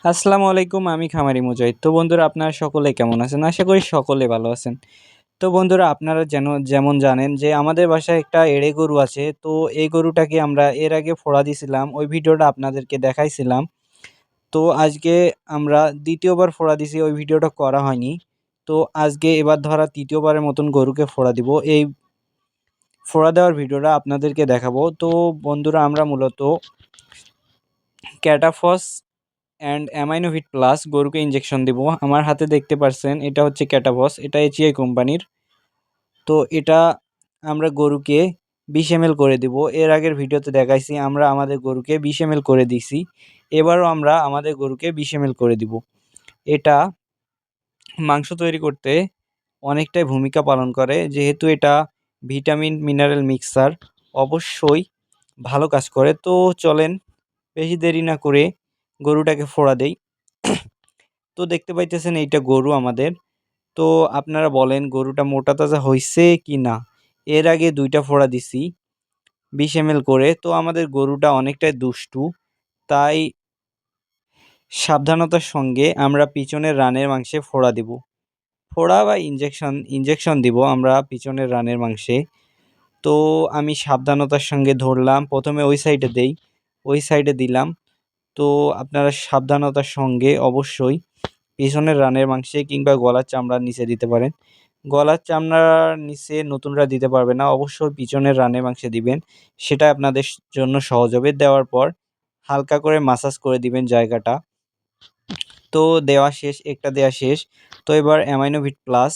আসসালামু আলাইকুম। আমি খামারি মুজাহিদ। তো বন্ধুরা, আপনারা সকলে কেমন আছেন? আশা করি সকলে ভালো আছেন। তো বন্ধুরা, আপনারা যেমন জানেন যে আমাদের বাসায় একটা এঁড়ে গরু আছে। তো এই গরুটাকে আমরা এর আগে ফোড়া দিছিলাম। ওই ভিডিওটা আপনাদেরকে দেখাইছিলাম। তো আজকে আমরা ২য় বার ফোড়া দিছি, ওই ভিডিওটা করা হয়নি। তো আজকে এবার ধরা ৩য় বারের মতন গরুকে ফোড়া দিব। এই ফোড়া দেওয়ার ভিডিওটা আপনাদেরকে দেখাবো। তো বন্ধুরা, আমরা মূলত ক্যাটাফস অ্যান্ড অ্যামাইনোভিট প্লাস গরুকে ইনজেকশন দিব। আমার হাতে দেখতে পারছেন, এটা হচ্ছে ক্যাটাভস, এটা এইচআই কোম্পানির। তো এটা আমরা গরুকে 20 ml করে দিব। এর আগের ভিডিওতে দেখাইছি আমরা আমাদের গরুকে 20 ml করে দিছি। এবারও আমরা আমাদের গরুকে 20 ml করে দিব। এটা মাংস তৈরি করতে অনেকটাই ভূমিকা পালন করে, যেহেতু এটা ভিটামিন মিনারেল মিক্সার, অবশ্যই ভালো কাজ করে। তো চলেন বেশি দেরি না করে গরুটাকে ফোড়া দেই। তো দেখতে পাইতেছেন এইটা গরু আমাদের। তো আপনারা বলেন গরুটা মোটা তাজা হইছে কি না? এর আগে ২টা ফোড়া দিছি ২০ ml করে। তো আমাদের গরুটা অনেকটাই দুষ্টু। তাই সাবধানতার সঙ্গে আমরা পিছনের রানের মাংসে ফোড়া দিব। ফোড়া বা ইনজেকশন দিব আমরা পিছনের রানের মাংসে। তো আমি সাবধানতার সঙ্গে ধরলাম। ১ম এ ওই সাইডে দেই, ওই সাইডে দিলাম। তো আপনারা সাবধানতার সঙ্গে অবশ্যই পিছনের রানের মাংসে কিংবা গলার চামড়ার নিচে দিতে পারেন। গলার চামড়ার নিচে নতুনরা দিতে পারবে না। অবশ্যই পিছনের রানের মাংসে দিবেন। সেটা আপনাদের জন্য সহজ হবে। দেওয়ার পর হালকা করে মাসাজ করে দিবেন জায়গাটা। তো দেওয়া শেষ, একটা দেওয়া শেষ। তো এবার অ্যামাইনোভিট প্লাস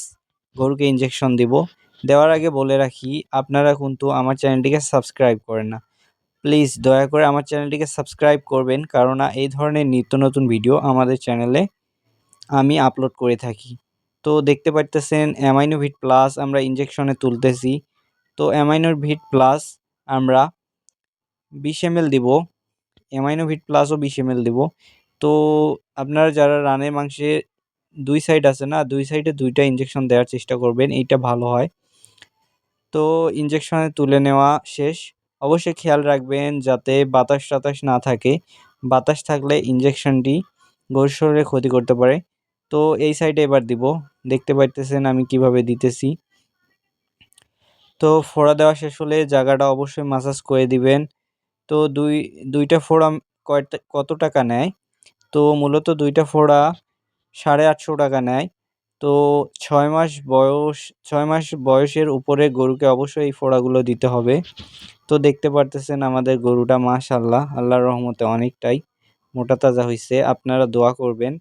গরুকে ইনজেকশন দিব। দেওয়ার আগে বলে রাখি, আপনারা কিন্তু আমার চ্যানেলটিকে সাবস্ক্রাইব করেন না। প্লিজ দয়া করে আমার চ্যানেলটিকে সাবস্ক্রাইব করবেন, কেননা এই ধরনের নিত্য নতুন ভিডিও আমাদের চ্যানেলে আমি আপলোড করে থাকি। তো দেখতে পারতেছেন অ্যামাইনোভিট প্লাস আমরা ইনজেকশনে তুলতেছি। তো অ্যামাইনোভিট প্লাস আমরা 20 ml দিব। অ্যামাইনোভিট প্লাসও 20 ml দিব। তো আপনারা যারা রানের মাংসে ২ সাইড আছে না, ২ সাইডে ২টা ইনজেকশন দেওয়ার চেষ্টা করবেন, এইটা ভালো হয়। তো ইনজেকশনে তুলে নেওয়া শেষ। অবশ্যই খেয়াল রাখবেন যাতে বাতাস-টাতাস না থাকে। বাতাস থাকলে ইনজেকশনটি গরুর শরীরে ক্ষতি করতে পারে। তো এই সাইডে এবার দিব। দেখতে পাইতেছেন আমি কিভাবে দিতেছি। তো ফোড়া দেওয়া শেষ হলে জায়গাটা অবশ্যই মাসাজ করে দিবেন। তো ২টা ফোড়া কত টাকা নেয়? তো মূলত ২টা ফোড়া ৳৮৫০ নেয়। তো ৬ মাস বয়সের উপরে গরুকে অবশ্যই এই ফোড়াগুলো দিতে হবে। তো দেখতে পারতেছেন আমাদের গরুটা মাশাআল্লাহ, আল্লাহর রহমতে অনেকটাই মোটা তাজা হইছে। আপনারা দোয়া করবেন।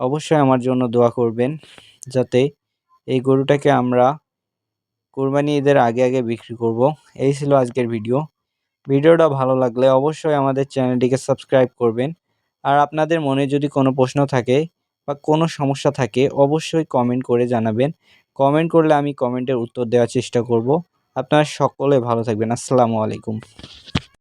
অবশ্যই আমার জন্য দোয়া করবেন যাতে এই গরুটাকে আমরা কোরবানি ঈদের আগে বিক্রি করব। এই ছিল আজকের ভিডিও। ভিডিওটা ভালো লাগলে অবশ্যই আমাদের চ্যানেলটিকে সাবস্ক্রাইব করবেন। আর আপনাদের মনে যদি কোনো প্রশ্ন থাকে বা কোনো সমস্যা থাকে অবশ্যই কমেন্ট করে জানাবেন। কমেন্ট করলে আমি কমেন্টের উত্তর দেওয়ার চেষ্টা করব। আপনারা সকলে ভালো থাকবেন। আসসালামু আলাইকুম।